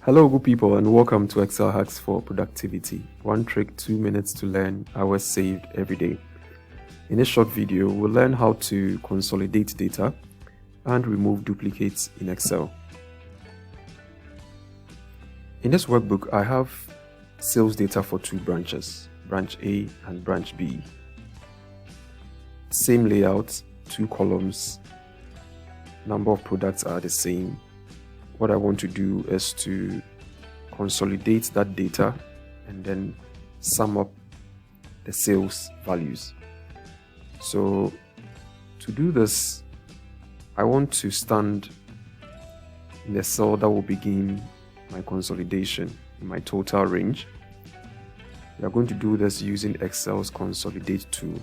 Hello, good people, and welcome to Excel Hacks for Productivity. One trick, 2 minutes to learn, hours saved every day. In this short video, we'll learn how to consolidate data and remove duplicates in Excel. In this workbook, I have sales data for two branches, branch A and branch B. Same layout, two columns, number of products are the same. What I want to do is to consolidate that data and then sum up the sales values. So to do this, I want to stand in the cell that will begin my consolidation in my total range. We are going to do this using Excel's Consolidate tool.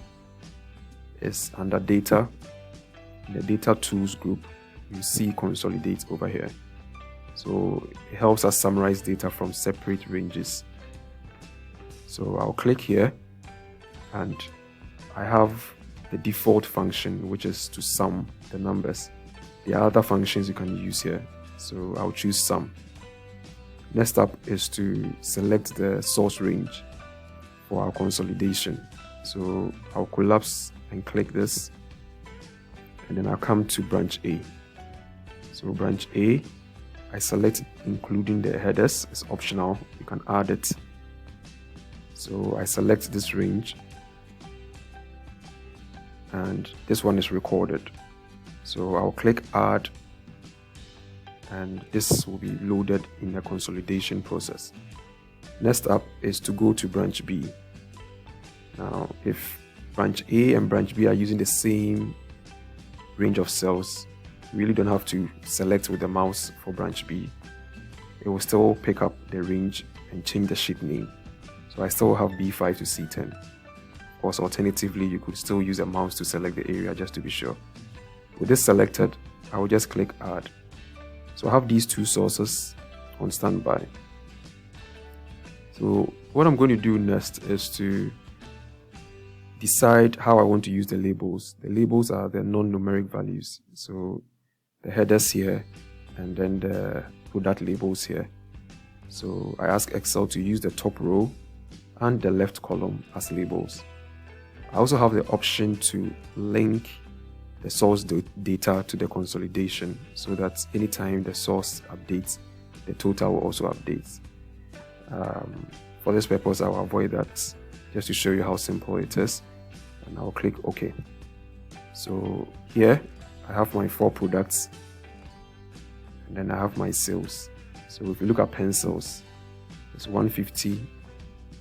It's under Data. In the Data Tools group, you see Consolidate over here. So it helps us summarize data from separate ranges. So I'll click here and I have the default function, which is to sum the numbers. There are other functions you can use here. So I'll choose sum. Next up is to select the source range for our consolidation. So I'll collapse and click this, and then I'll come to branch A. So branch A, I select including the headers. It's optional, you can add it. So I select this range, and this one is recorded. So I'll click add, and this will be loaded in the consolidation process. Next up is to go to branch B. Now, if branch A and branch B are using the same range of cells, you really don't have to select with the mouse for branch B. It will still pick up the range and change the sheet name. So I still have B5 to C10. Of course, alternatively, you could still use a mouse to select the area just to be sure. With this selected, I will just click add. So I have these two sources on standby. So what I'm going to do next is to decide how I want to use the labels. The labels are the non-numeric values. So the headers here and then the product labels here. So I ask Excel to use the top row and the left column as labels. I also have the option to link the source data to the consolidation so that anytime the source updates, the total will also update. For this purpose, I'll avoid that just to show you how simple it is, and I'll click OK. So here I have my 4 products, and then I have my sales. So if you look at pencils, it's 150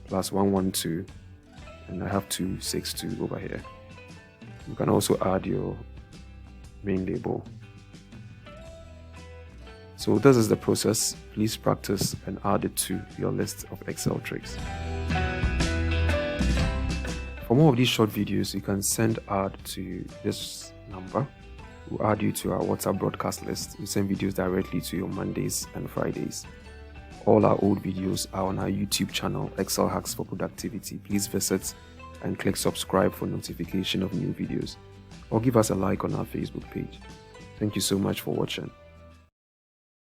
plus 112, and I have 262 over here. You can also add your main label. So this is the process. Please practice and add it to your list of Excel tricks. For more of these short videos, you can send ad to this number. We'll add you to our WhatsApp broadcast list. We send videos directly to you on Mondays and Fridays. All our old videos are on our YouTube channel, Excel Hacks for Productivity. Please visit and click subscribe for notification of new videos, or give us a like on our Facebook page. Thank you so much for watching.